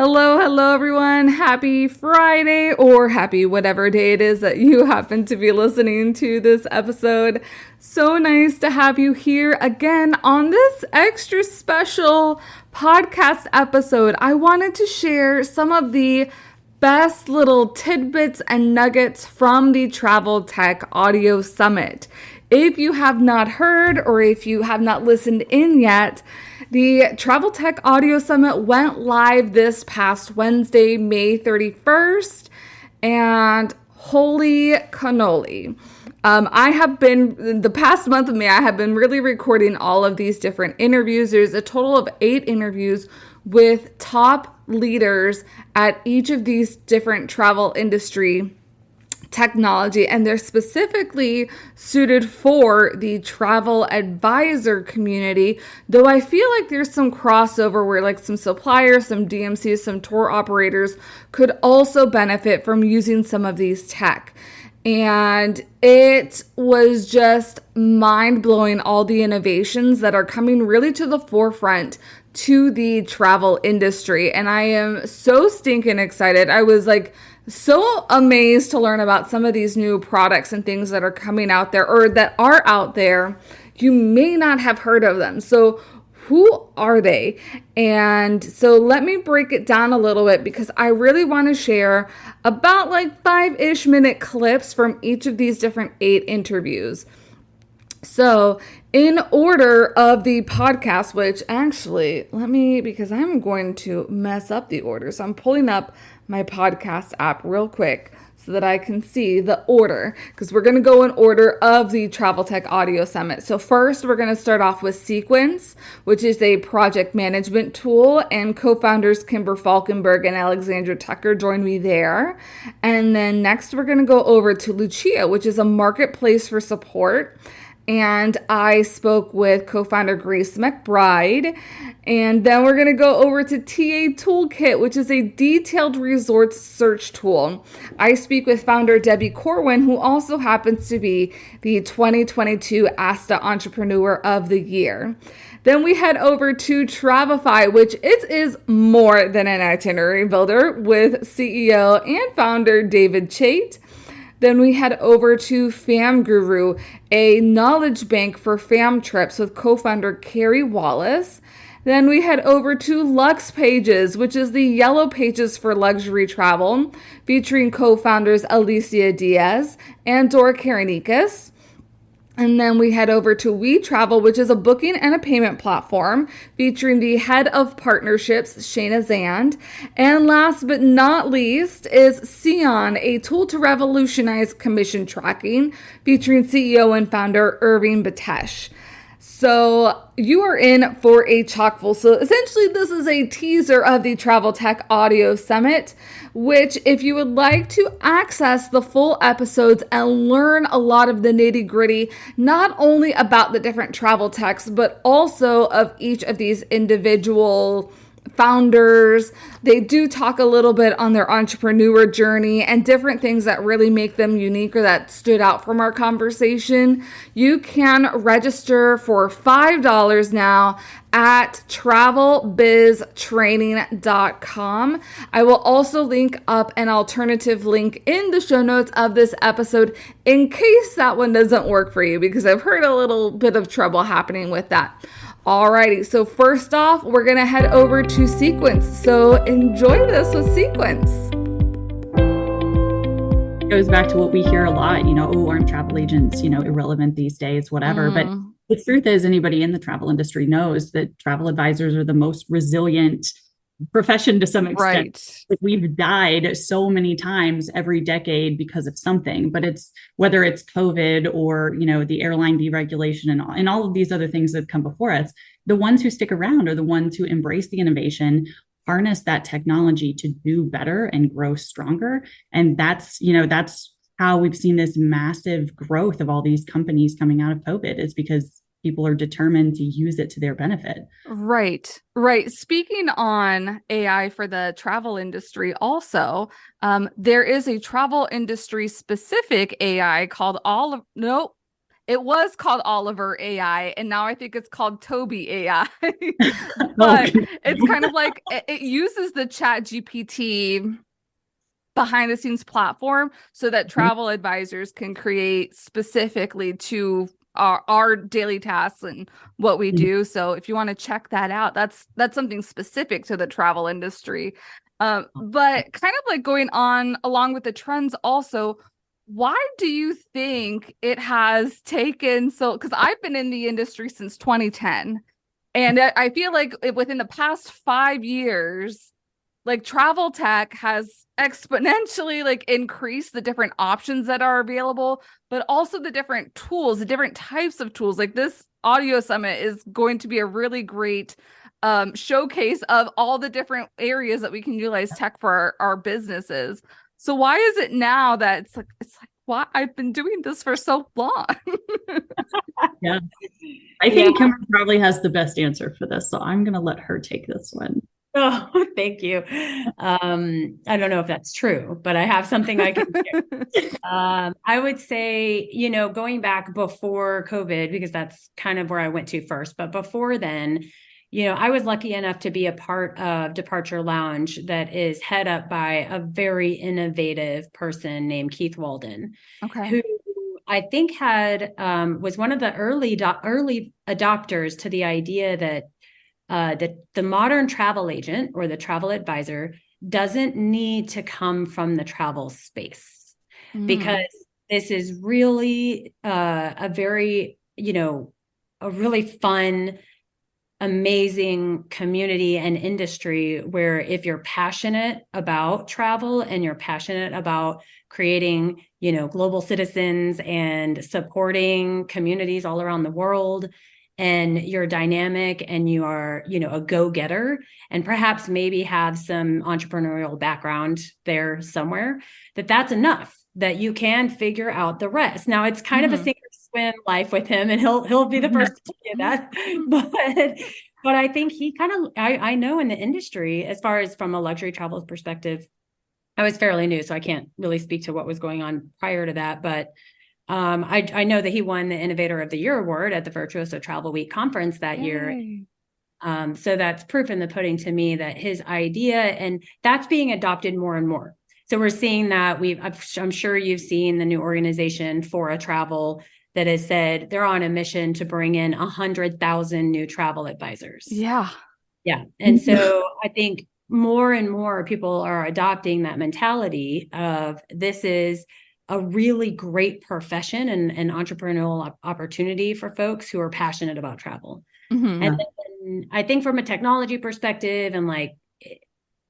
Hello, everyone. Happy Friday or happy whatever day it is that you happen to be listening to this episode. So nice to have you here again on this extra special podcast episode. I wanted to share some of the best little tidbits and nuggets from the Travel Tech Audio Summit. If you have not heard or if you have not listened in yet, the Travel Tech Audio Summit went live this past Wednesday, May 31st, and holy cannoli. The past month of May, I have been really recording all of these different interviews. There's a total of 8 interviews with top leaders at each of these different travel industry technology, and they're specifically suited for the travel advisor community, though I feel like there's some crossover where like some suppliers, some DMCs, some tour operators could also benefit from using some of these tech. And it was just mind-blowing, all the innovations that are coming really to the forefront to the travel industry. And I am so stinking excited. I was like so amazed to learn about some of these new products and things that are coming out there or that are out there. You may not have heard of them. So who are they? And so let me break it down a little bit because I really want to share about like 5-ish minute clips from each of these different 8 interviews. So in order of the podcast, which actually, because I'm going to mess up the order. So I'm pulling up my podcast app real quick so that I can see the order, because we're going to go in order of the Travel Tech Audio Summit. So first, we're going to start off with Sequence, which is a project management tool, and co-founders Kimber, Falkinburg, and Alexandra Tucker joined me there. And then next, we're going to go over to Lucia, which is a marketplace for support. And I spoke with co-founder Grace McBride. And then we're going to go over to TAToolkit, which is a detailed resorts search tool. I speak with founder Debby Corwin, who also happens to be the 2022 ASTA Entrepreneur of the Year. Then we head over to Travefy, which it is more than an itinerary builder, with CEO and founder David Chait. Then we head over to FamGuru, a knowledge bank for fam trips with co-founder Carrie, Wallace. Then we head over to LUXPages, which is the yellow pages for luxury travel, featuring co-founders Alicia, Diez, and Dora, Karanikas. And then we head over to WeTravel, which is a booking and a payment platform featuring the head of partnerships, Shayna, Zand. And last but not least is Sion, a tool to revolutionize commission tracking featuring CEO and founder Irving Betesh. So you are in for a chockful. So essentially this is a teaser of the Travel Tech Audio Summit, which if you would like to access the full episodes and learn a lot of the nitty gritty, not only about the different travel techs, but also of each of these individual founders. They do talk a little bit on their entrepreneur journey and different things that really make them unique or that stood out from our conversation. You can register for $5 now at travelbiztraining.com. I will also link up an alternative link in the show notes of this episode in case that one doesn't work for you, because I've heard a little bit of trouble happening with that. Alrighty, so first off, we're gonna head over to Sequence. So enjoy this with Sequence. It goes back to what we hear a lot, aren't travel agents, irrelevant these days, whatever. But the truth is, anybody in the travel industry knows that travel advisors are the most resilient profession to some extent. Right. Like, we've died so many times every decade because of something, but it's whether it's COVID or, the airline deregulation and all of these other things that have come before us, the ones who stick around are the ones who embrace the innovation, harness that technology to do better and grow stronger. And that's how we've seen this massive growth of all these companies coming out of COVID, is because people are determined to use it to their benefit. Right. Speaking on AI for the travel industry also, there is a travel industry specific AI called it was called Oliver AI, and now I think it's called Toby AI. But it's kind of like it uses the Chat GPT behind the scenes platform so that travel advisors can create specifically to our daily tasks and what we do. So if you want to check that out, that's something specific to the travel industry. But kind of like going on along with the trends also, why do you think it has taken so, because I've been in the industry since 2010, and I feel like within the past 5 years, like travel tech has exponentially like increased the different options that are available, but also the different tools, the different types of tools. Like this audio summit is going to be a really great showcase of all the different areas that we can utilize tech for our businesses. So why is it now that it's like why I've been doing this for so long? Yeah, I think Kimber probably has the best answer for this, so I'm going to let her take this one. Oh, thank you. I don't know if that's true, but I have something I can share. I would say, going back before COVID, because that's kind of where I went to first, but before then, I was lucky enough to be a part of Departure Lounge that is head up by a very innovative person named Keith Walden, who I think was one of the early adopters to the idea that the modern travel agent or the travel advisor doesn't need to come from the travel space, because this is really a very, a really fun, amazing community and industry where if you're passionate about travel and you're passionate about creating, global citizens and supporting communities all around the world, and you're dynamic and you are, a go-getter, and perhaps maybe have some entrepreneurial background there somewhere, that's enough that you can figure out the rest. Now it's kind of a sink or swim life with him, and he'll be the first to tell you that. But I think he kind of, I know in the industry, as far as from a luxury travel perspective, I was fairly new, so I can't really speak to what was going on prior to that. But I know that he won the Innovator of the Year award at the Virtuoso Travel Week conference that year. So that's proof in the pudding to me that his idea, and that's being adopted more and more. So we're seeing that I'm sure you've seen the new organization For a Travel that has said they're on a mission to bring in 100,000 new travel advisors. Yeah. And so I think more and more people are adopting that mentality of this is a really great profession and an entrepreneurial opportunity for folks who are passionate about travel. And then I think from a technology perspective, and like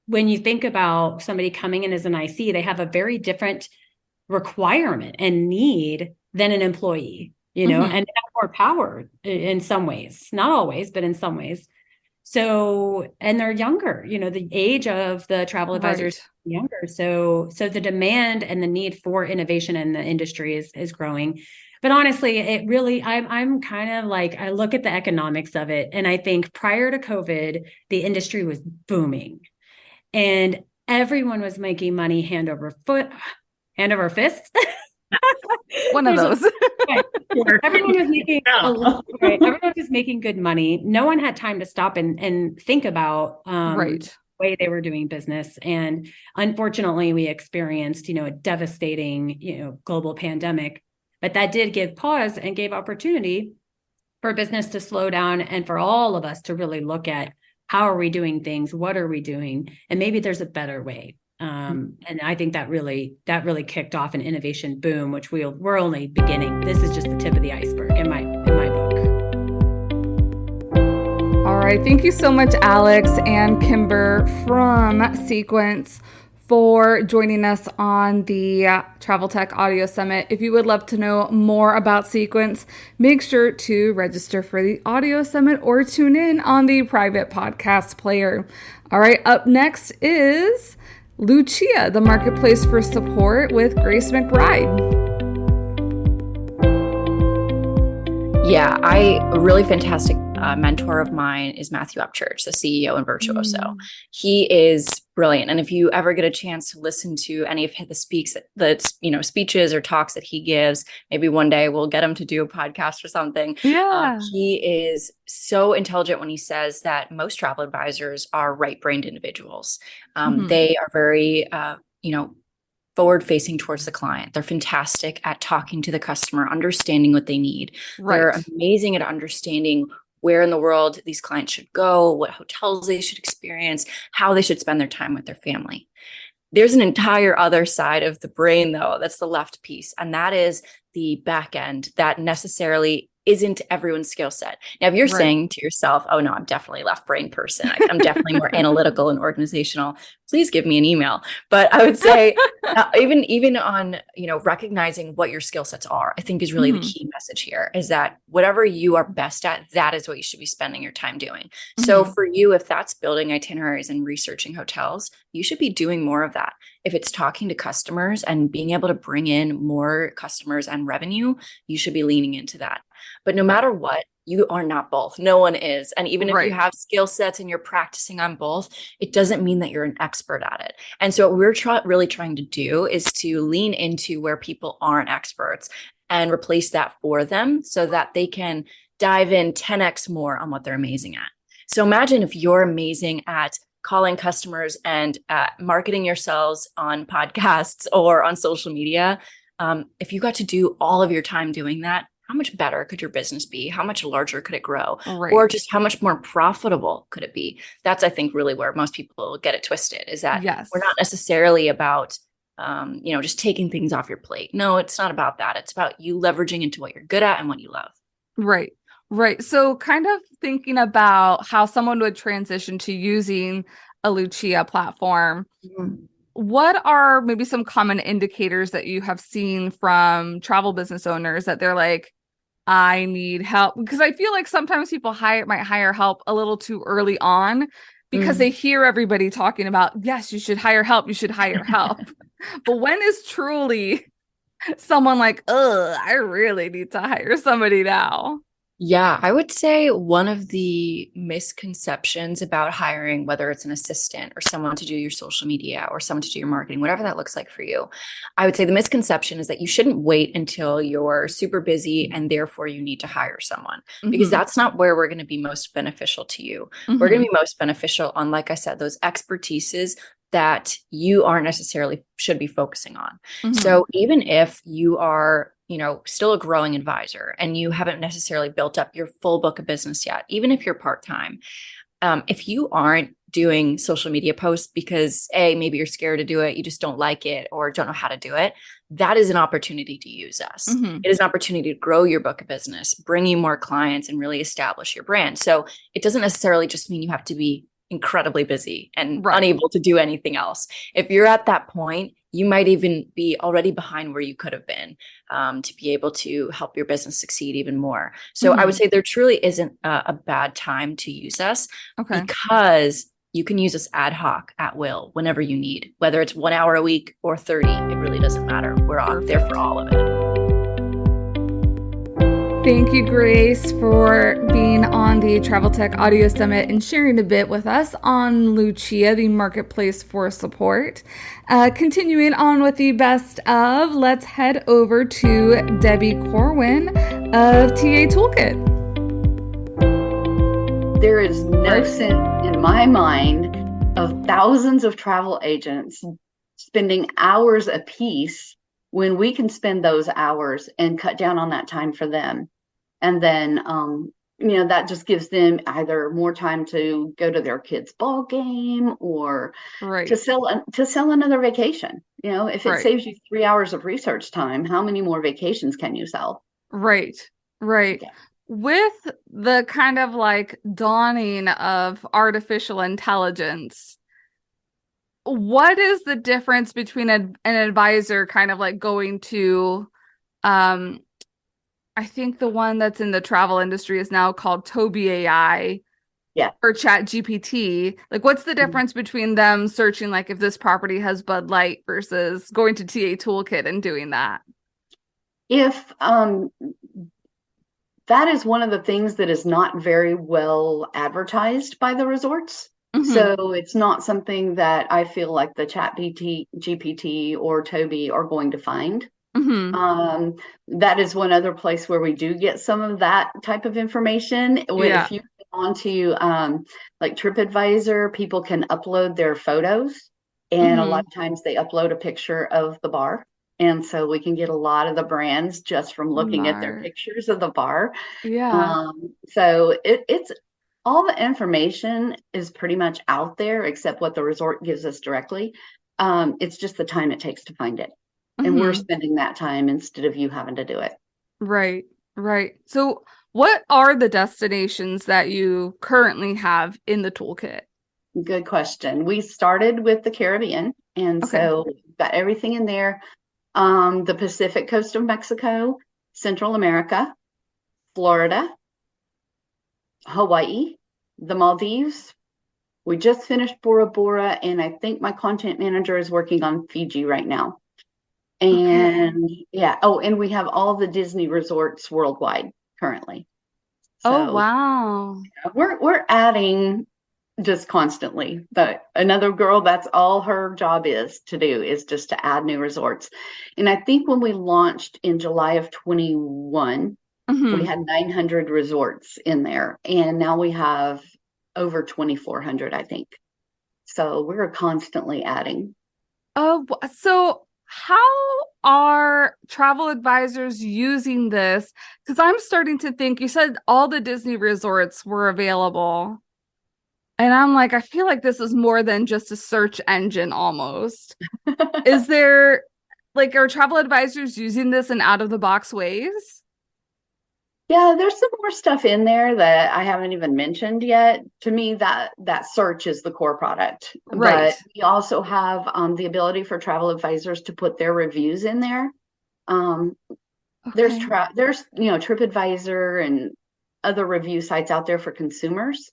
when you think about somebody coming in as an IC, they have a very different requirement and need than an employee, and they have more power in some ways, not always, but in some ways. So, and they're younger, the age of the travel advisors younger. So the demand and the need for innovation in the industry is growing. But honestly, it really, I'm kind of like, I look at the economics of it, and I think prior to COVID, the industry was booming and everyone was making money hand over fist. One of those. Everyone was making everyone was making good money. No one had time to stop and think about the way they were doing business. And unfortunately, we experienced, a devastating, global pandemic. But that did give pause and gave opportunity for business to slow down and for all of us to really look at how are we doing things, what are we doing, and maybe there's a better way. And I think that really kicked off an innovation boom, which we're only beginning. This is just the tip of the iceberg in my book. All right. Thank you so much, Alex and Kimber from Sequence, for joining us on the Travel Tech Audio Summit. If you would love to know more about Sequence, make sure to register for the Audio Summit or tune in on the private podcast player. All right. Up next is Lucia, the Marketplace for Support with Grace McBride. Yeah, a really fantastic mentor of mine is Matthew Upchurch, the CEO and Virtuoso. He is brilliant. And if you ever get a chance to listen to any of the speeches or talks that he gives, maybe one day we'll get him to do a podcast or something. Yeah. He is so intelligent when he says that most travel advisors are right-brained individuals. They are very, forward facing towards the client. They're fantastic at talking to the customer, understanding what they need. Right. They're amazing at understanding where in the world these clients should go, what hotels they should experience, how they should spend their time with their family. There's an entire other side of the brain, though. That's the left piece. And that is the back end that necessarily isn't everyone's skill set. Now, if you're saying to yourself, oh no, I'm definitely a left brain person, I'm definitely more analytical and organizational, please give me an email. But I would say even on, recognizing what your skill sets are, I think is really the key message here, is that whatever you are best at, that is what you should be spending your time doing. So for you, if that's building itineraries and researching hotels, you should be doing more of that. If it's talking to customers and being able to bring in more customers and revenue, you should be leaning into that. But no matter what, you are not both. No one is. And even if you have skill sets and you're practicing on both, it doesn't mean that you're an expert at it. And so what we're really trying to do is to lean into where people aren't experts and replace that for them so that they can dive in 10x more on what they're amazing at. So imagine if you're amazing at calling customers and marketing yourselves on podcasts or on social media. If you got to do all of your time doing that, how much better could your business be? How much larger could it grow? Or just how much more profitable could it be? That's, I think, really where most people get it twisted, is that we're not necessarily about, just taking things off your plate. No, it's not about that. It's about you leveraging into what you're good at and what you love. Right. Right. So kind of thinking about how someone would transition to using a Lucia platform. What are maybe some common indicators that you have seen from travel business owners that they're like, I need help? Because I feel like sometimes people might hire help a little too early on because they hear everybody talking about, yes, you should hire help. You should hire help. But when is truly someone like, I really need to hire somebody now? Yeah, I would say one of the misconceptions about hiring, whether it's an assistant or someone to do your social media or someone to do your marketing, whatever that looks like for you, I would say the misconception is that you shouldn't wait until you're super busy and therefore you need to hire someone, because that's not where we're going to be most beneficial to you. We're going to be most beneficial on, like I said, those expertises that you aren't necessarily should be focusing on. So even if you are still a growing advisor and you haven't necessarily built up your full book of business yet, even if you're part-time, if you aren't doing social media posts because maybe you're scared to do it, you just don't like it or don't know how to do it, that is an opportunity to use us. It is an opportunity to grow your book of business, bring you more clients, and really establish your brand. So it doesn't necessarily just mean you have to be incredibly busy and unable to do anything else. If you're at that point, you might even be already behind where you could have been to be able to help your business succeed even more. So I would say there truly isn't a bad time to use us, because you can use us ad hoc at will whenever you need, whether it's 1 hour a week or 30, it really doesn't matter. We're there for all of it. Thank you, Grace, for being on the Travel Tech Audio Summit and sharing a bit with us on Lucia, the marketplace for support. Continuing on with the best of, let's head over to Debby Corwin of TAToolkit. There is no sense in my mind of thousands of travel agents spending hours a piece when we can spend those hours and cut down on that time for them. And then, that just gives them either more time to go to their kids' ball game or to sell another vacation. If it saves you 3 hours of research time, how many more vacations can you sell? Right. Yeah. With the kind of like dawning of artificial intelligence, what is the difference between an advisor kind of like going to, I think the one that's in the travel industry is now called Toby AI, or Chat GPT. Like, what's the difference between them searching like if this property has Bud Light versus going to TAToolkit and doing that? If that is one of the things that is not very well advertised by the resorts. So it's not something that I feel like the GPT or Toby are going to find. That is one other place where we do get some of that type of information. If you get onto like TripAdvisor, people can upload their photos, and a lot of times they upload a picture of the bar. And so we can get a lot of the brands just from looking at their pictures of the bar. So it's all the information is pretty much out there except what the resort gives us directly. It's just the time it takes to find it. And we're spending that time instead of you having to do it. Right. So what are the destinations that you currently have in the toolkit? Good question. We started with the Caribbean, and so we've got everything in there. The Pacific coast of Mexico, Central America, Florida, Hawaii, the Maldives. We just finished Bora Bora, and I think my content manager is working on Fiji right now. And and we have all the Disney resorts worldwide currently. So, wow. We're adding just constantly. But another girl, that's all her job is to do, is just to add new resorts. And I think when we launched in July of 21, we had 900 resorts in there, and now we have over 2,400, I think. So we're constantly adding. Oh, so how are travel advisors using this? Because I'm starting to think, you said all the Disney resorts were available. And I'm like, I feel like this is more than just a search engine almost. Is there, like, are travel advisors using this in out-of-the-box ways? Yeah, there's some more stuff in there that I haven't even mentioned yet. To me, that search is the core product. Right. But we also have the ability for travel advisors to put their reviews in there. There's TripAdvisor and other review sites out there for consumers,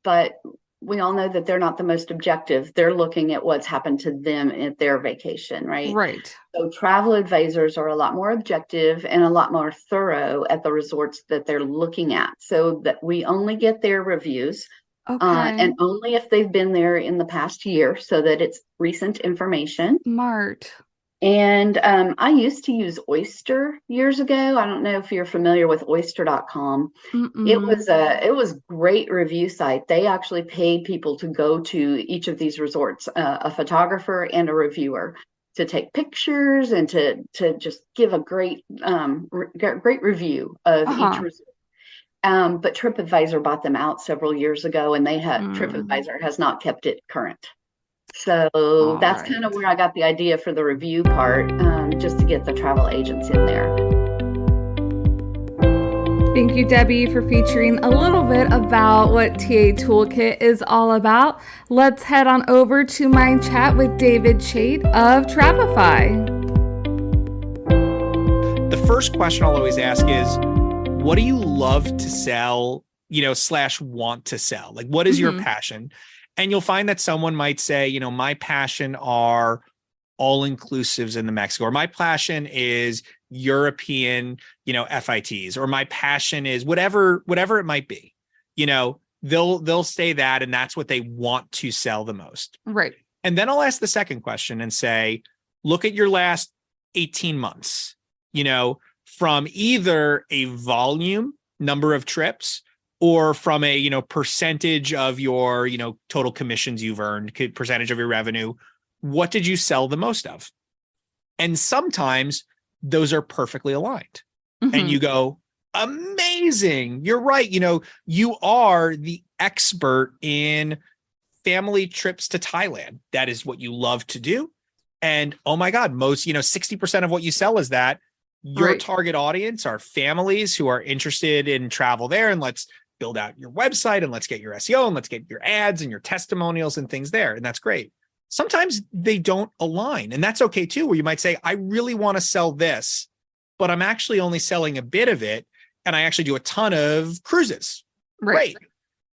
but we all know that they're not the most objective. They're looking at what's happened to them at their vacation, right? Right. So travel advisors are a lot more objective and a lot more thorough at the resorts that they're looking at, so that we only get their reviews, and only if they've been there in the past year, so that it's recent information. Smart. And I used to use Oyster years ago. I don't know if you're familiar with oyster.com. It was great review site. They actually paid people to go to each of these resorts, a photographer and a reviewer, to take pictures and to just give a great review of each resort. But TripAdvisor bought them out several years ago, and TripAdvisor has not kept it current. So that's kind of where I got the idea for the review part, just to get the travel agents in there. Thank you, Debbie, for featuring a little bit about what TAToolkit is all about. Let's head on over to my chat with David Chait of Travefy. The first question I'll always ask is, what do you love to sell, / want to sell? Like, what is your passion? And you'll find that someone might say, my passion are all-inclusives in the Mexico, or my passion is European, FITs, or my passion is whatever it might be. They'll say that, and that's what they want to sell the most. Right. And then I'll ask the second question and say, look at your last 18 months, from either a volume number of trips, or from a, percentage of your, total commissions you've earned, percentage of your revenue. What did you sell the most of? And sometimes those are perfectly aligned. And you go, amazing. You're right. You are the expert in family trips to Thailand. That is what you love to do. And oh my God, most, 60% of what you sell is that. Your target audience are families who are interested in travel there. And let's build out your website, and let's get your SEO, and let's get your ads and your testimonials and things there. And that's great. Sometimes they don't align, and that's okay too, where you might say, I really want to sell this, but I'm actually only selling a bit of it. And I actually do a ton of cruises. Right.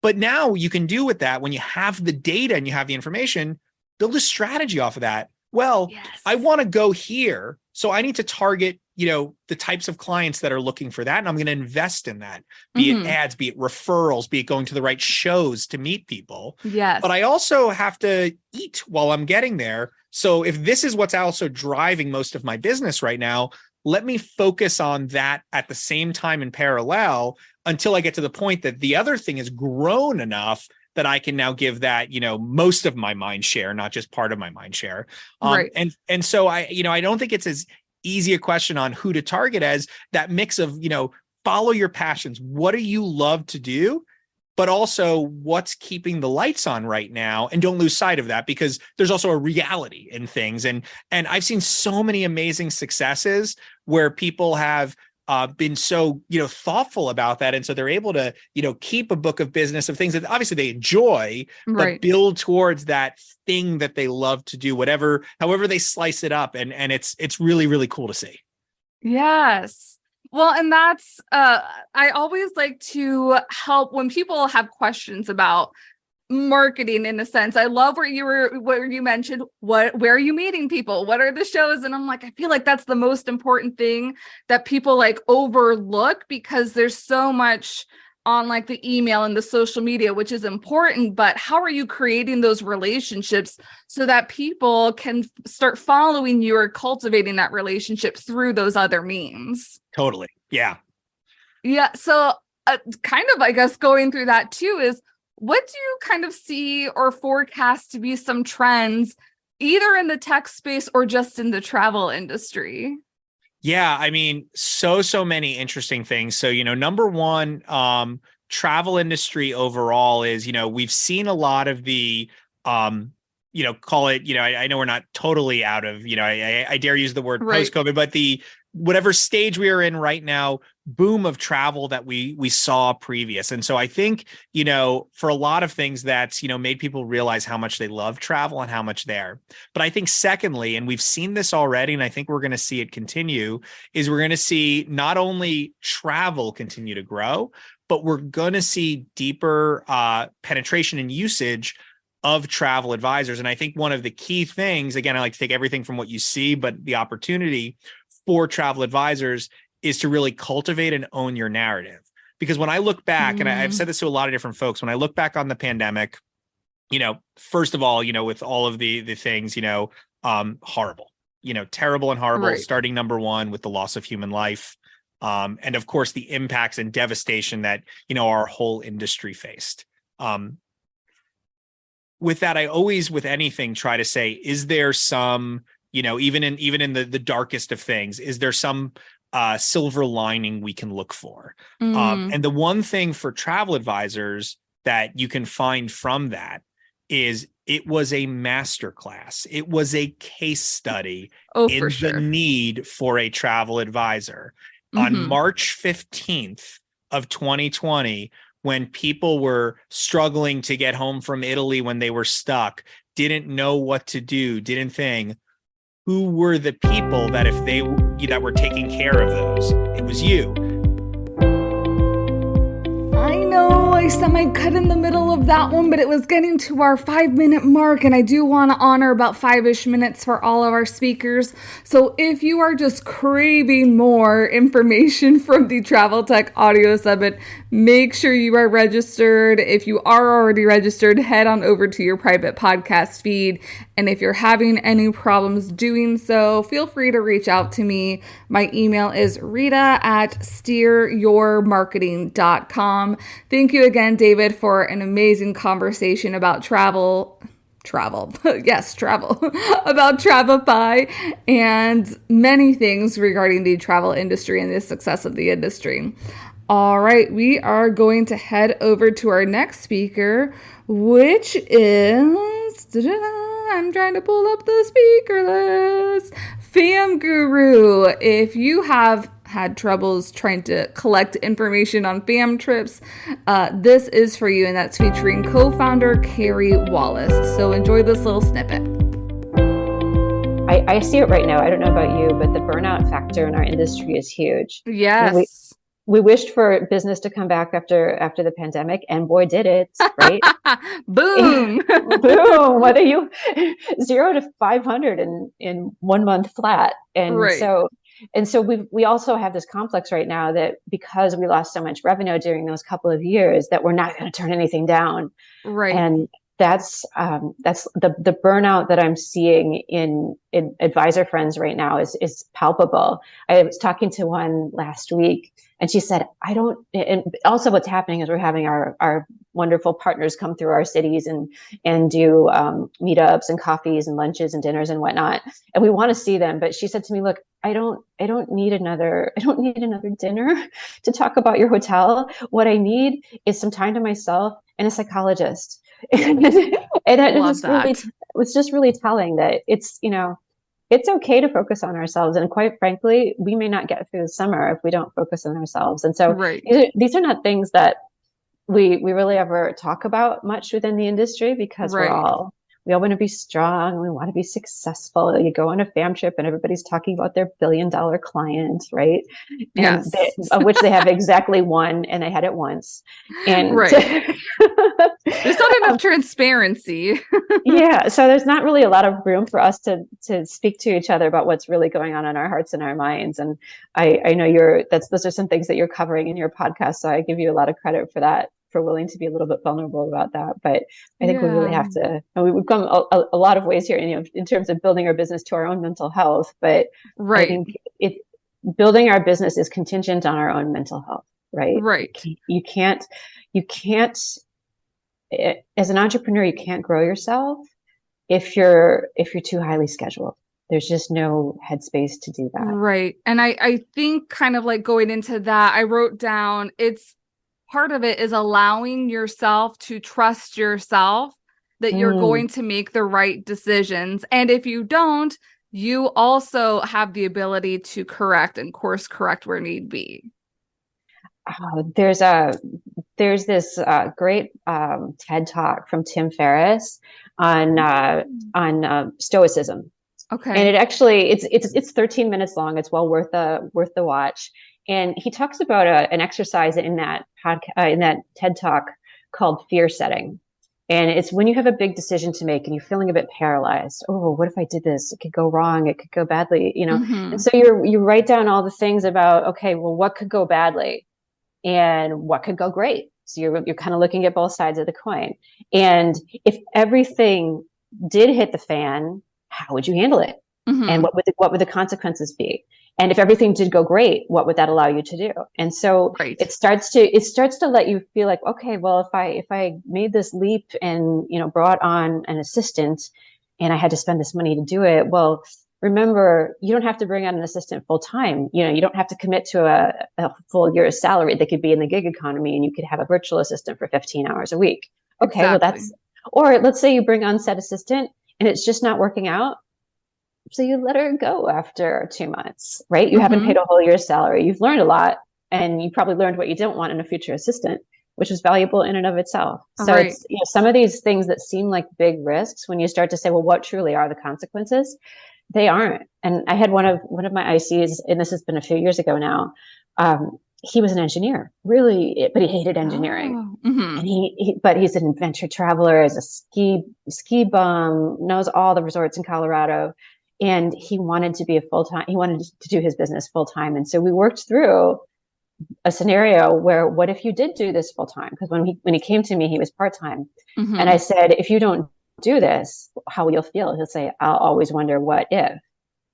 But now you can do with that, when you have the data and you have the information, build a strategy off of that. well, Yes. I want to go here. So I need to target, the types of clients that are looking for that. And I'm going to invest in that, be it ads, be it referrals, be it going to the right shows to meet people. Yes. But I also have to eat while I'm getting there. So if this is what's also driving most of my business right now, let me focus on that at the same time in parallel until I get to the point that the other thing has grown enough that I can now give that, most of my mind share, not just part of my mind share. Right. And so I don't think it's as easy a question on who to target as that mix of, follow your passions. What do you love to do? But also what's keeping the lights on right now, and don't lose sight of that, because there's also a reality in things. And I've seen so many amazing successes where people have been so, thoughtful about that. And so they're able to, keep a book of business of things that obviously they enjoy, but build towards that thing that they love to do, however they slice it up. And it's really, really cool to see. Yes. Well, and that's, I always like to help when people have questions about marketing, in a sense. I love where you mentioned where are you meeting people? What are the shows? And I'm like, I feel like that's the most important thing that people like overlook, because there's so much on like the email and the social media, which is important, but how are you creating those relationships so that people can start following you or cultivating that relationship through those other means? Totally. Yeah. Yeah. So kind of, I guess, going through that too is, what do you kind of see or forecast to be some trends either in the tech space or just in the travel industry? Yeah, I mean, so many interesting things. So, number one, travel industry overall is, we've seen a lot of the, call it, I know we're not totally out of, I dare use the word post-COVID, but whatever stage we are in right now, boom of travel that we saw previous. And so I think, for a lot of things that's, made people realize how much they love travel and how much they're. But I think secondly, and we've seen this already, and I think we're going to see it continue, is we're going to see not only travel continue to grow, but we're going to see deeper penetration and usage of travel advisors. And I think one of the key things, again, I like to take everything from what you see, but the opportunity for travel advisors is to really cultivate and own your narrative. Because when I look back, and I've said this to a lot of different folks, when I look back on the pandemic, first of all, with all of the things, horrible, terrible and horrible, starting number one with the loss of human life. And of course, the impacts and devastation that, our whole industry faced. With that, I always, with anything, try to say, is there some, even in the darkest of things, is there some silver lining we can look for? And the one thing for travel advisors that you can find from that is it was a masterclass. It was a case study in the need for a travel advisor. On March 15th of 2020, when people were struggling to get home from Italy, when they were stuck, didn't know what to do, didn't think, who were the people that that were taking care of those? It was you. I know I semi-cut in the middle of that one, but it was getting to our 5-minute mark, and I do want to honor about 5-ish minutes for all of our speakers. So if you are just craving more information from the Travel Tech Audio Summit, make sure you are registered. If you are already registered, head on over to your private podcast feed. And if you're having any problems doing so, feel free to reach out to me. My email is rita@steeryourmarketing.com. Thank you again, David, for an amazing conversation about travel, yes, travel, about Travefy and many things regarding the travel industry and the success of the industry. All right, we are going to head over to our next speaker, which is, I'm trying to pull up the speaker list, FamGuru. If you have had troubles trying to collect information on fam trips, this is for you, and that's featuring co-founder Carrie Wallace. So enjoy this little snippet. I see it right now. I don't know about you, but the burnout factor in our industry is huge. Yes. we wished for business to come back after the pandemic, and boy, did it, right? Boom. Boom. Whether you 0 to 500 in 1 month flat. And Right. so we also have this complex right now that because we lost so much revenue during those couple of years, that we're not going to turn anything down. Right. And that's the burnout that I'm seeing in advisor friends right now is palpable. I was talking to one last week, and she said, and also what's happening is we're having our wonderful partners come through our cities and do meetups and coffees and lunches and dinners and whatnot. And we want to see them. But she said to me, look, I don't need another dinner to talk about your hotel. What I need is some time to myself and a psychologist. And it was just really telling that it's okay to focus on ourselves. And quite frankly, we may not get through the summer if we don't focus on ourselves. And so Right. these are not things that we really ever talk about much within the industry, because Right. we all want to be strong. We want to be successful. You go on a fam trip and everybody's talking about their $1 billion client, right? And Yes. of which they have exactly one, and they had it once. And Right. There's not enough transparency. yeah, so there's not really a lot of room for us to speak to each other about what's really going on in our hearts and our minds. And I know those are some things that you're covering in your podcast, so I give you a lot of credit for that, for willing to be a little bit vulnerable about that. But I think we really have to. And we've come a lot of ways here, in terms of building our business to our own mental health. But Right. I think building our business is contingent on our own mental health, right? Right. You can't. As an entrepreneur, you can't grow yourself if you're too highly scheduled. There's just no headspace to do that. Right. And I think kind of like going into that, I wrote down, it's part of it is allowing yourself to trust yourself that you're going to make the right decisions. And if you don't, you also have the ability to correct and course correct where need be. There's this great TED talk from Tim Ferriss on stoicism. Okay. And it actually it's 13 minutes long. It's well worth the watch. And he talks about an exercise in that in that TED talk called fear setting. And it's when you have a big decision to make and you're feeling a bit paralyzed. Oh, what if I did this? It could go wrong. It could go badly, And so you write down all the things about, okay, well, what could go badly and what could go great? So you're kind of looking at both sides of the coin. And if everything did hit the fan, how would you handle it? And what would the consequences be? And if everything did go great, what would that allow you to do? And so it starts to let you feel like, okay, well, if I made this leap and, brought on an assistant and I had to spend this money to do it, well, remember, you don't have to bring on an assistant full time. You don't have to commit to a full year's salary. They could be in the gig economy and you could have a virtual assistant for 15 hours a week. Okay, well, or let's say you bring on said assistant and it's just not working out. So you let her go after 2 months, right? You haven't paid a whole year's salary. You've learned a lot, and you probably learned what you don't want in a future assistant, which is valuable in and of itself. So it's some of these things that seem like big risks, when you start to say, well, what truly are the consequences? They aren't. And I had one of my ICs, and this has been a few years ago now. He was an engineer, really, but he hated engineering. And but he's an adventure traveler, is a ski bum, knows all the resorts in Colorado. And he wanted to be he wanted to do his business full time. And so we worked through a scenario where, what if you did do this full time? Because when he came to me, he was part time. And I said, if you don't do this, how will you feel? He'll say, I'll always wonder what if.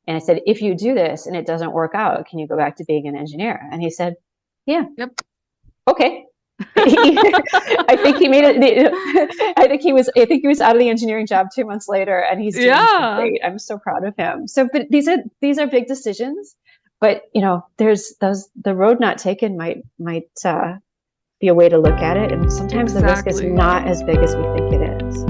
And I said, if you do this and it doesn't work out, can you go back to being an engineer? And he said, yeah. Yep. Okay. I think he made it. I think he was out of the engineering job 2 months later, and he's doing great. I'm so proud of him. So, but these are big decisions. But there's the road not taken might be a way to look at it, and sometimes the risk is not as big as we think it is.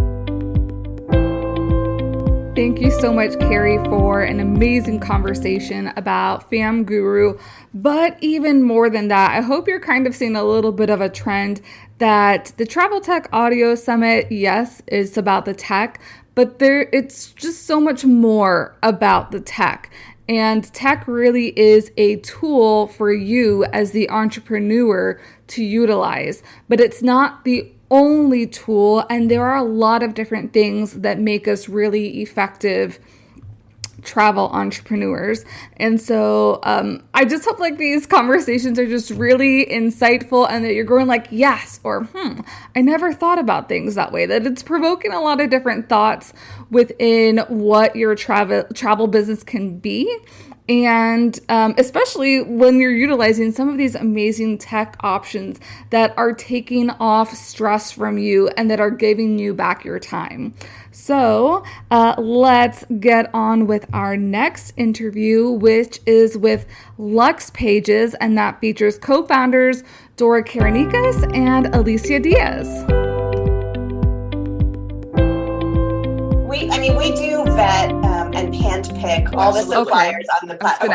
Thank you so much, Carrie, for an amazing conversation about FamGuru. But even more than that, I hope you're kind of seeing a little bit of a trend that the Travel Tech Audio Summit, yes, is about the tech, but it's just so much more about the tech. And tech really is a tool for you as the entrepreneur to utilize, but it's not the only tool. And there are a lot of different things that make us really effective travel entrepreneurs. And so I just hope like these conversations are just really insightful and that you're going like, yes, or I never thought about things that way, that it's provoking a lot of different thoughts within what your travel business can be. And especially when you're utilizing some of these amazing tech options that are taking off stress from you and that are giving you back your time. So let's get on with our next interview, which is with LUXPages, and that features co-founders Dora Karanikas and Alicia Diez. We do vet and handpick all the suppliers on the platform.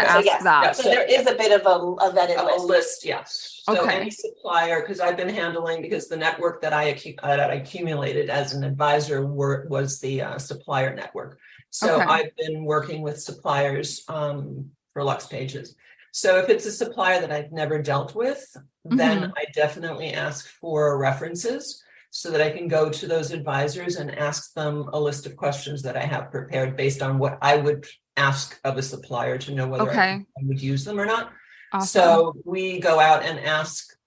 So there is a bit of a vetted list. Yes. So any supplier, because I've been handling, because the network that I accumulated as an advisor was the supplier network. So I've been working with suppliers for LUXPages. So if it's a supplier that I've never dealt with, then I definitely ask for references, so that I can go to those advisors and ask them a list of questions that I have prepared based on what I would ask of a supplier to know whether I would use them or not. Awesome. So we go out and ask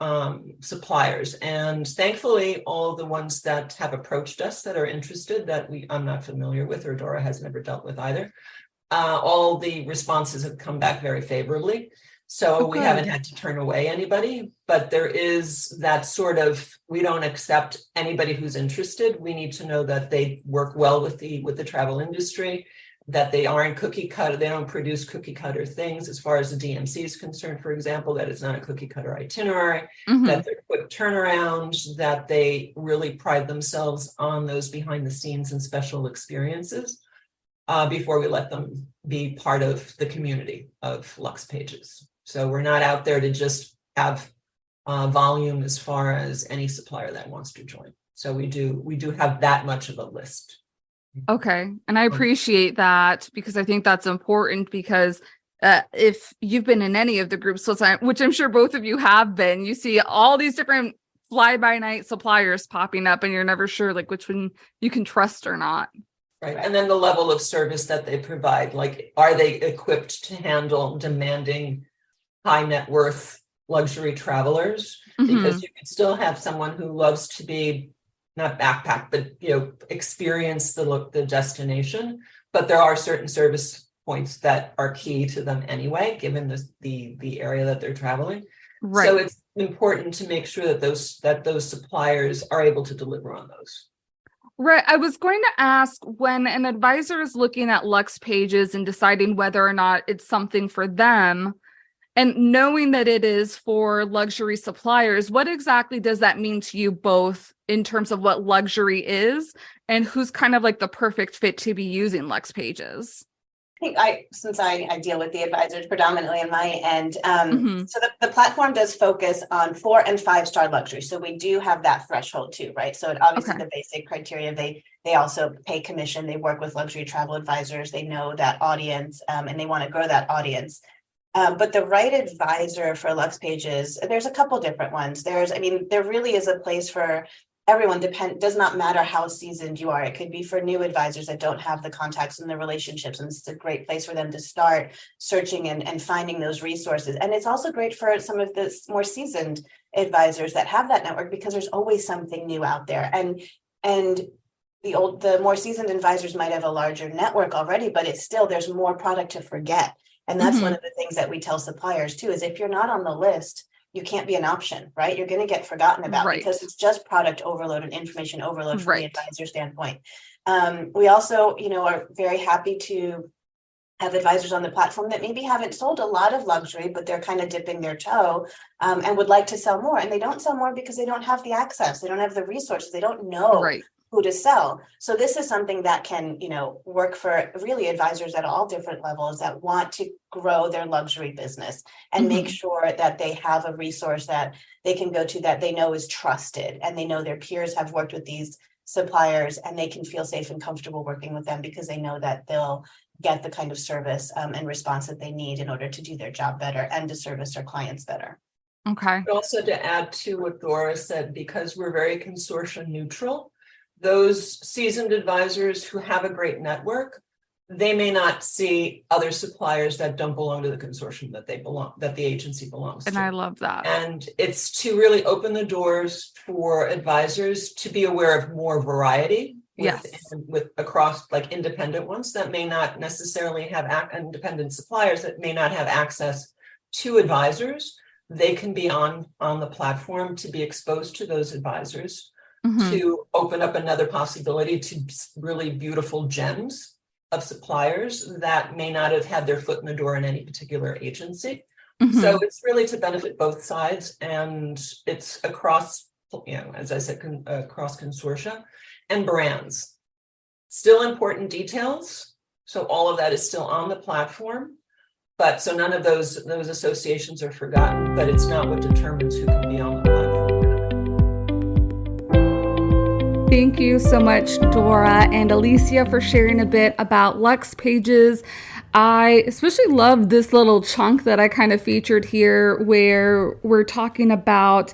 suppliers, and thankfully all the ones that have approached us that are interested that I'm not familiar with, or Dora has never dealt with either, all the responses have come back very favorably. So we haven't had to turn away anybody, but there is that sort of, we don't accept anybody who's interested. We need to know that they work well with the travel industry, that they aren't cookie cutter, they don't produce cookie cutter things as far as the DMC is concerned, for example, that it's not a cookie cutter itinerary, that they're quick turnarounds, that they really pride themselves on those behind the scenes and special experiences before we let them be part of the community of LUXPages. So we're not out there to just have volume as far as any supplier that wants to join. So we do have that much of a list. Okay. And I appreciate that, because I think that's important, because if you've been in any of the groups, which I'm sure both of you have been, you see all these different fly-by-night suppliers popping up and you're never sure like which one you can trust or not. Right. And then the level of service that they provide, like, are they equipped to handle demanding high net worth luxury travelers? Because you can still have someone who loves to be not backpack, but experience the destination. But there are certain service points that are key to them anyway, given the area that they're traveling. Right. So it's important to make sure that those suppliers are able to deliver on those. Right. I was going to ask, when an advisor is looking at LUXPages and deciding whether or not it's something for them, and knowing that it is for luxury suppliers, what exactly does that mean to you both in terms of what luxury is and who's kind of like the perfect fit to be using LUXPages? I think since I deal with the advisors predominantly on my end, so the platform does focus on 4- and 5-star luxury. So we do have that threshold too, right? So it obviously the basic criteria, they also pay commission. They work with luxury travel advisors. They know that audience and they want to grow that audience. But the right advisor for LUXPages, there's a couple different ones. There really is a place for everyone. Does not matter how seasoned you are. It could be for new advisors that don't have the contacts and the relationships. And it's a great place for them to start searching and finding those resources. And it's also great for some of the more seasoned advisors that have that network, because there's always something new out there. And the more seasoned advisors might have a larger network already, but it's still, there's more product to forget. And that's one of the things that we tell suppliers too, is if you're not on the list, you can't be an option, right? You're going to get forgotten about because it's just product overload and information overload from the advisor standpoint. We also, are very happy to have advisors on the platform that maybe haven't sold a lot of luxury, but they're kind of dipping their toe and would like to sell more. And they don't sell more because they don't have the access. They don't have the resources. They don't know who to sell. So this is something that can, work for really advisors at all different levels that want to grow their luxury business and make sure that they have a resource that they can go to that they know is trusted, and they know their peers have worked with these suppliers, and they can feel safe and comfortable working with them because they know that they'll get the kind of service and response that they need in order to do their job better and to service their clients better. Okay. But also to add to what Dora said, because we're very consortium neutral, those seasoned advisors who have a great network, they may not see other suppliers that don't belong to the consortium that the agency belongs to. And I love that. And it's to really open the doors for advisors to be aware of more variety. With across like independent ones that may not necessarily have independent suppliers that may not have access to advisors. They can be on the platform to be exposed to those advisors, to open up another possibility to really beautiful gems of suppliers that may not have had their foot in the door in any particular agency. So it's really to benefit both sides, and it's across, as I said, across consortia and brands. Still important details. So all of that is still on the platform. But so none of those associations are forgotten, but it's not what determines who can be on the platform. Thank you so much, Dora and Alicia, for sharing a bit about LUXPages. I especially love this little chunk that I kind of featured here where we're talking about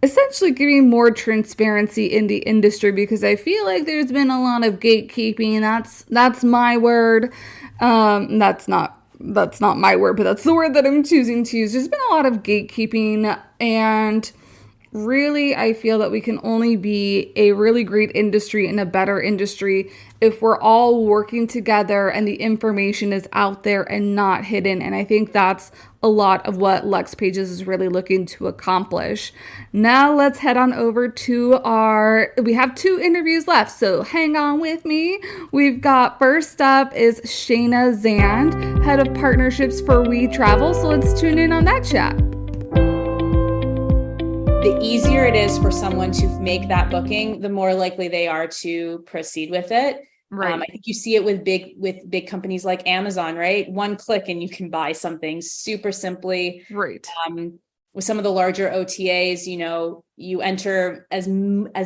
essentially giving more transparency in the industry, because I feel like there's been a lot of gatekeeping. That's my word. That's not my word, but that's the word that I'm choosing to use. There's been a lot of gatekeeping, and really, I feel that we can only be a really great industry and a better industry if we're all working together and the information is out there and not hidden. And I think that's a lot of what LUXPages is really looking to accomplish. Now let's head on over to we have 2 interviews left, so hang on with me. We've got, first up is Shayna Zand, Head of Partnerships for WeTravel. So let's tune in on that chat. The easier it is for someone to make that booking, the more likely they are to proceed with it. Right. I think you see it with big companies like Amazon, right? One click and you can buy something super simply. Right. With some of the larger OTAs, you enter as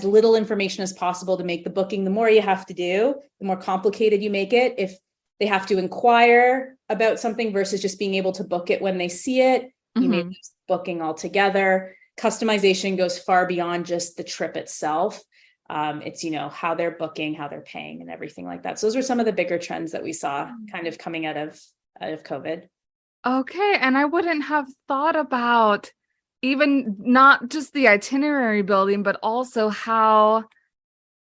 little information as possible to make the booking. The more you have to do, the more complicated you make it. If they have to inquire about something versus just being able to book it when they see it, you may lose booking altogether. Customization goes far beyond just the trip itself. It's, how they're booking, how they're paying, and everything like that. So those are some of the bigger trends that we saw kind of coming out of COVID. Okay. And I wouldn't have thought about even not just the itinerary building, but also how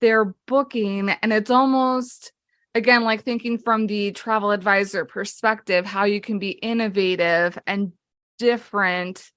they're booking. And it's almost, again, like thinking from the travel advisor perspective, how you can be innovative and different,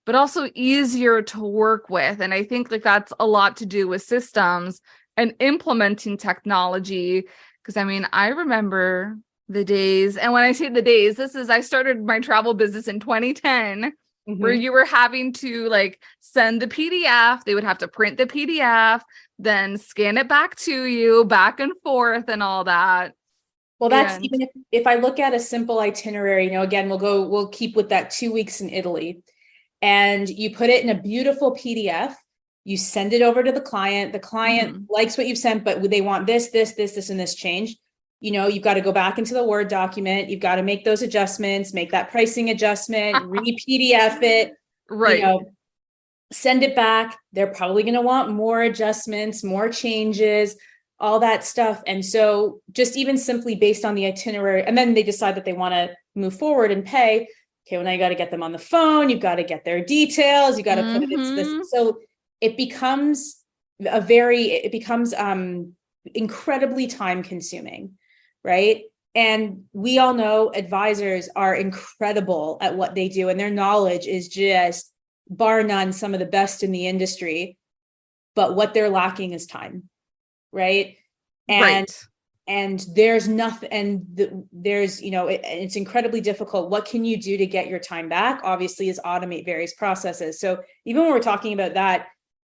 but also easier to work with. And I think like that's a lot to do with systems and implementing technology. Because I remember the days, and when I say the days, I started my travel business in 2010, where you were having to like send the PDF. They would have to print the PDF, then scan it back to you, back and forth and all that. Well, that's even if I look at a simple itinerary, again, we'll keep with that 2 weeks in Italy. And you put it in a beautiful PDF, you send it over to the client likes what you've sent, but they want this, and this change. You've got to go back into the Word document. You've got to make those adjustments, make that pricing adjustment, re-PDF it, right. Send it back. They're probably going to want more adjustments, more changes, all that stuff. And so just even simply based on the itinerary, and then they decide that they want to move forward and pay. Okay, well, now you got to get them on the phone. You've got to get their details. You got to put it into this. So it becomes incredibly time consuming, right? And we all know advisors are incredible at what they do, and their knowledge is just bar none some of the best in the industry. But what they're lacking is time, right? And there's nothing, and there's, it's incredibly difficult. What can you do to get your time back? Obviously, is automate various processes. So even when we're talking about that,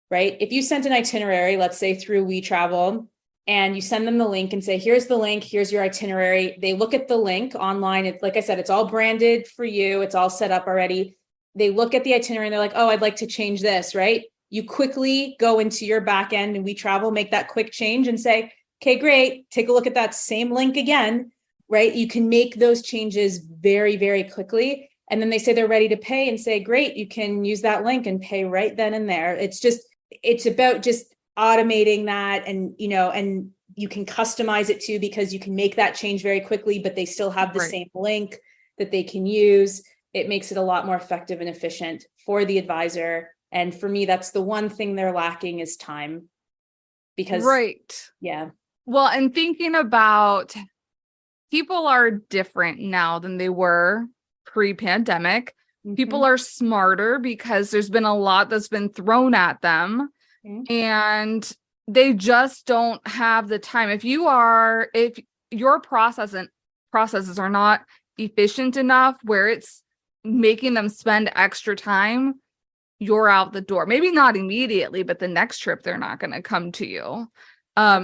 right? If you sent an itinerary, let's say through WeTravel, and you send them the link and say, here's the link, here's your itinerary. They look at the link online. It's like I said, it's all branded for you. It's all set up already. They look at the itinerary and they're like, oh, I'd like to change this, right? you quickly go into your back end and WeTravel, make that quick change and say, okay, great, take a look at that same link again, right? You can make those changes very, very quickly. And then they say they're ready to pay and say, great, you can use that link and pay right then and there. It's about just automating that, and, and you can customize it too, because you can make that change very quickly, but they still have the same link that they can use. It makes it a lot more effective and efficient for the advisor. And for me, that's the one thing they're lacking is time. Because yeah. Well, and thinking about people are different now than they were pre-pandemic. People are smarter because there's been a lot that's been thrown at them, and they just don't have the time. If your processes are not efficient enough where it's making them spend extra time, you're out the door. Maybe not immediately, but the next trip they're not going to come to you.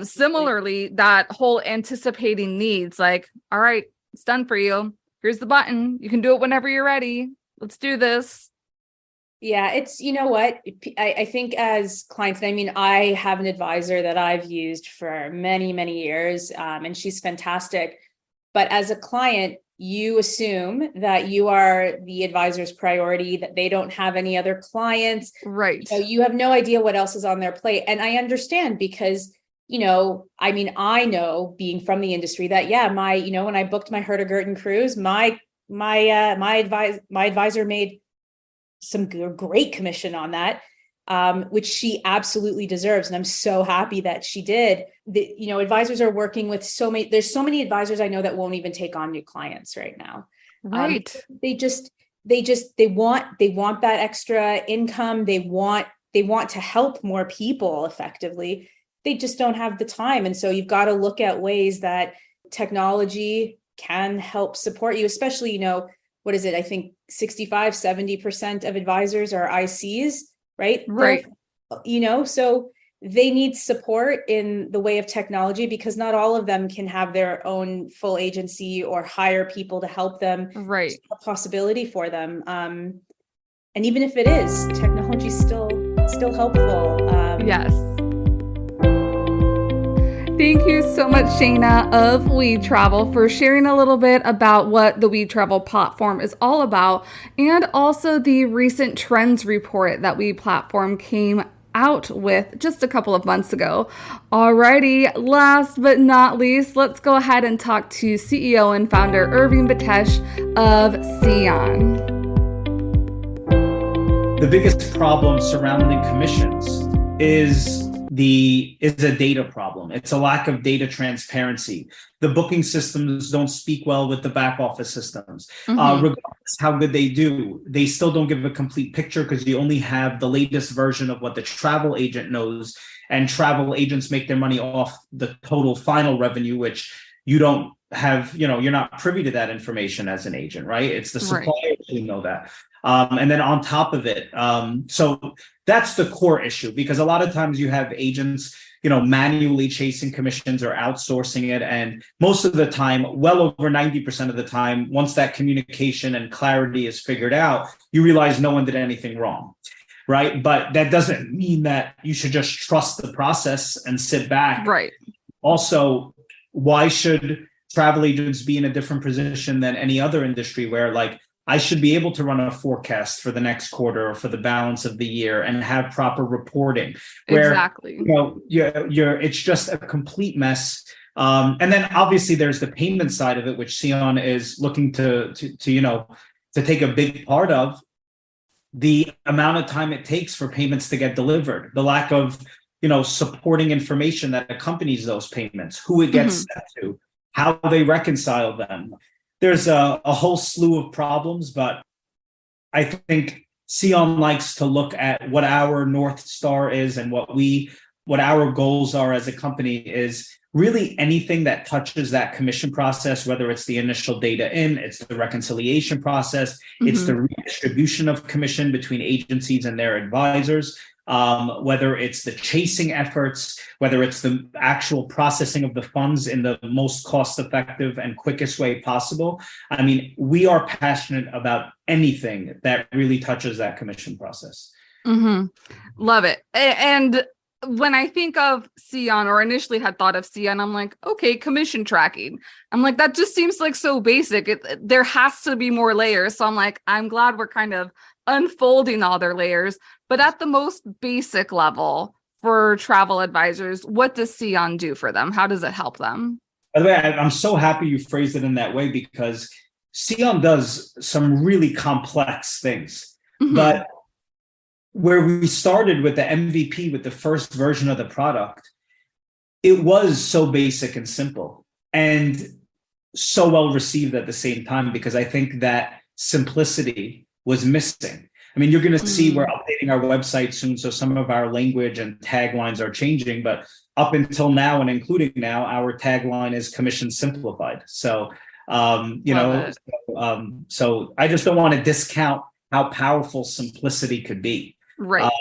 Similarly, that whole anticipating needs, like, all right, it's done for you. Here's the button. You can do it whenever you're ready. Let's do this. Yeah, it's, you know what, I think as clients, I mean, I have an advisor that I've used for many, many years, and she's fantastic. But as a client, you assume that you are the advisor's priority, that they don't have any other clients. Right. So you have no idea what else is on their plate. And I understand because, I mean, I know being from the industry that, yeah, when I booked my Hurtigruten cruise, my advisor made some great commission on that, which she absolutely deserves. And I'm so happy that she did. Advisors are working with there's so many advisors I know that won't even take on new clients right now. Right. They want that extra income. They want to help more people effectively. They just don't have the time. And so you've got to look at ways that technology can help support you, especially, what is it? I think 65-70% of advisors are ICs, right? Right. So they need support in the way of technology because not all of them can have their own full agency or hire people to help them. Right. It's a possibility for them. And even if it is, technology is still helpful. Yes. Thank you so much, Shayna of WeTravel, for sharing a little bit about what the WeTravel platform is all about, and also the recent trends report that WePlatform came out with just a couple of months ago. Alrighty, last but not least, let's go ahead and talk to CEO and founder Irving Betesh of Sion. The biggest problem surrounding commissions is a data problem. It's a lack of data transparency. The booking systems don't speak well with the back office systems. Regardless how good they do, they still don't give a complete picture because you only have the latest version of what the travel agent knows, and travel agents make their money off the total final revenue, which you don't have, you're not privy to that information as an agent, right? It's the suppliers who know that. And then on top of it, so that's the core issue, because a lot of times you have agents, manually chasing commissions or outsourcing it. And most of the time, well over 90% of the time, once that communication and clarity is figured out, you realize no one did anything wrong, right? But that doesn't mean that you should just trust the process and sit back. Right. Also, why should travel agents be in a different position than any other industry where, like, I should be able to run a forecast for the next quarter or for the balance of the year and have proper reporting. Where, exactly. It's just a complete mess. And then obviously there's the payment side of it, which Sion is looking to take a big part of. The amount of time it takes for payments to get delivered, the lack of supporting information that accompanies those payments, who it gets sent to, how they reconcile them. There's a whole slew of problems, but I think Sion likes to look at what our North Star is and what our goals are as a company is really anything that touches that commission process, whether it's the initial data in, it's the reconciliation process, it's the redistribution of commission between agencies and their advisors, whether it's the chasing efforts, whether it's the actual processing of the funds in the most cost-effective and quickest way possible. I mean, we are passionate about anything that really touches that commission process. Love it. And when I think of Sion, or initially had thought of Sion, I'm like, okay, commission tracking. I'm like, that just seems like so basic. There has to be more layers. So I'm like, I'm glad we're kind of unfolding all their layers. But at the most basic level for travel advisors, what does Sion do for them? How does it help them? By the way, I'm so happy you phrased it in that way, because Sion does some really complex things. But where we started with the MVP, with the first version of the product, it was so basic and simple and so well received at the same time, because I think that simplicity was missing. I mean, you're going to see we're updating our website soon, so some of our language and taglines are changing, but up until now and including now, our tagline is commission simplified. So, so I just don't want to discount how powerful simplicity could be. Right.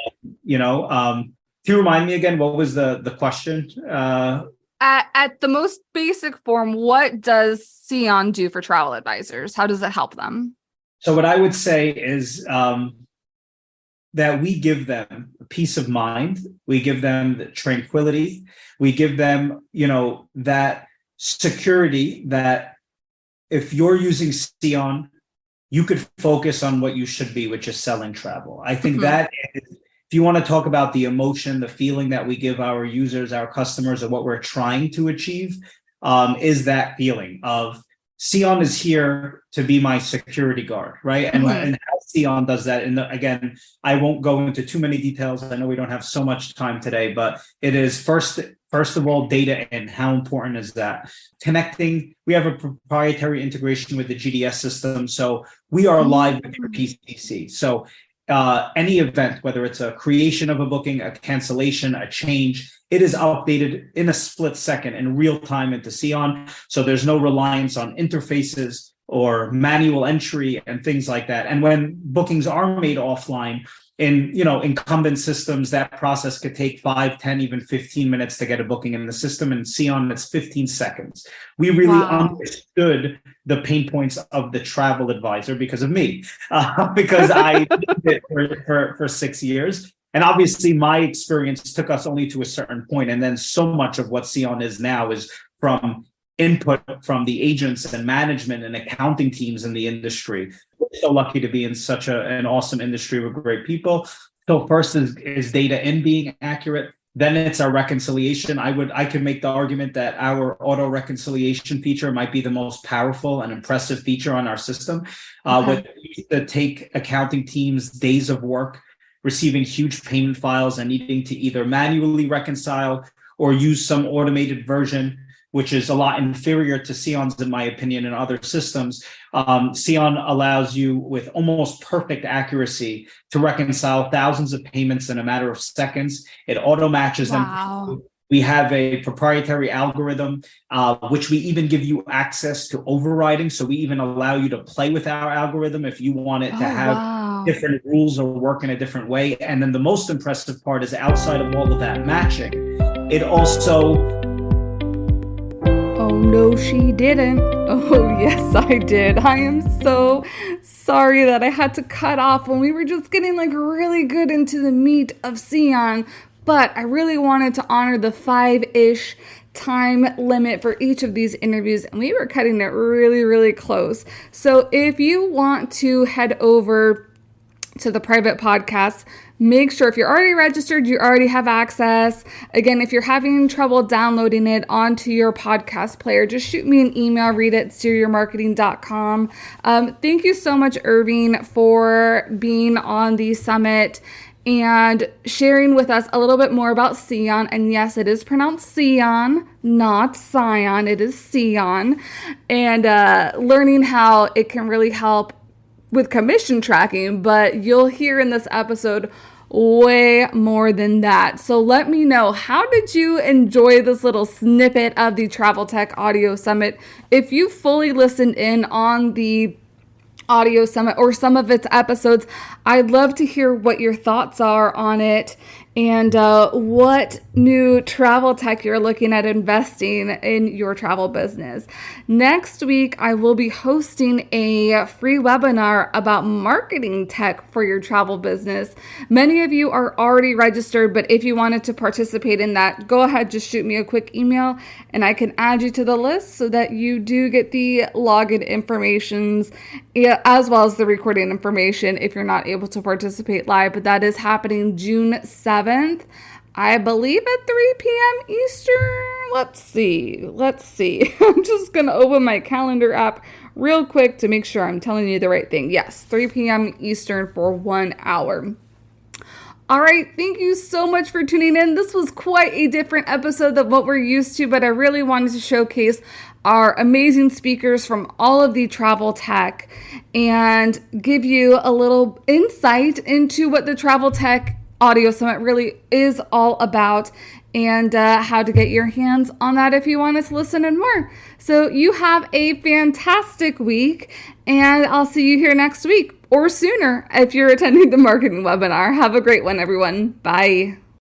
Can you remind me again, what was the question? At the most basic form, what does Sion do for travel advisors? How does it help them? So what I would say is that we give them peace of mind. We give them the tranquility. We give them, that security that if you're using Sion, you could focus on what you should be, which is selling travel. I think that is, if you want to talk about the emotion, the feeling that we give our users, our customers, or what we're trying to achieve, is that feeling of Sion is here to be my security guard, right? And how Sion does that. And again, I won't go into too many details. I know we don't have so much time today, but it is first of all, data in. How important is that? Connecting, we have a proprietary integration with the GDS system. So we are live with your PCC. So any event, whether it's a creation of a booking, a cancellation, a change, it is updated in a split second in real time into Sion. So there's no reliance on interfaces or manual entry and things like that. And when bookings are made offline in incumbent systems, that process could take 5, 10, even 15 minutes to get a booking in the system. And Sion, it's 15 seconds. We really understood the pain points of the travel advisor because of me, because I did it for 6 years. And obviously my experience took us only to a certain point. And then so much of what Sion is now is from input from the agents and management and accounting teams in the industry. We're so lucky to be in such an awesome industry with great people. So first is data in being accurate. Then it's our reconciliation. I could make the argument that our auto reconciliation feature might be the most powerful and impressive feature on our system. What used to take accounting teams days of work, receiving huge payment files and needing to either manually reconcile or use some automated version, which is a lot inferior to Sion's, in my opinion, and other systems. Sion allows you with almost perfect accuracy to reconcile thousands of payments in a matter of seconds. It auto matches them. We have a proprietary algorithm, which we even give you access to overriding. So we even allow you to play with our algorithm if you want it to have different rules or work in a different way. And then the most impressive part is outside of all of that matching, it also... Oh, no, she didn't. Oh, yes, I did. I am so sorry that I had to cut off when we were just getting really good into the meat of Sion. But I really wanted to honor the 5-ish time limit for each of these interviews, and we were cutting it really, really close. So if you want to head over to the private podcast, make sure if you're already registered, you already have access. Again, if you're having trouble downloading it onto your podcast player, just shoot me an email, read@exteriormarketing.com. Thank you so much, Irving, for being on the summit and sharing with us a little bit more about Sion. And yes, it is pronounced Sion, not Sion. It is Sion. And learning how it can really help with commission tracking, but you'll hear in this episode way more than that. So let me know, how did you enjoy this little snippet of the Travel Tech Audio Summit? If you fully listened in on the Audio Summit or some of its episodes, I'd love to hear what your thoughts are on it. and what new travel tech you're looking at investing in your travel business. Next week, I will be hosting a free webinar about marketing tech for your travel business. Many of you are already registered, but if you wanted to participate in that, go ahead, just shoot me a quick email and I can add you to the list so that you do get the login informations as well as the recording information if you're not able to participate live. But that is happening June 7th, I believe at 3 p.m. Eastern. Let's see. I'm just going to open my calendar app real quick to make sure I'm telling you the right thing. Yes, 3 p.m. Eastern for 1 hour. All right, thank you so much for tuning in. This was quite a different episode than what we're used to, but I really wanted to showcase our amazing speakers from all of the travel tech and give you a little insight into what the Travel Tech Audio Summit really is all about and how to get your hands on that if you want to listen and more. So you have a fantastic week, and I'll see you here next week or sooner if you're attending the marketing webinar. Have a great one, everyone. Bye.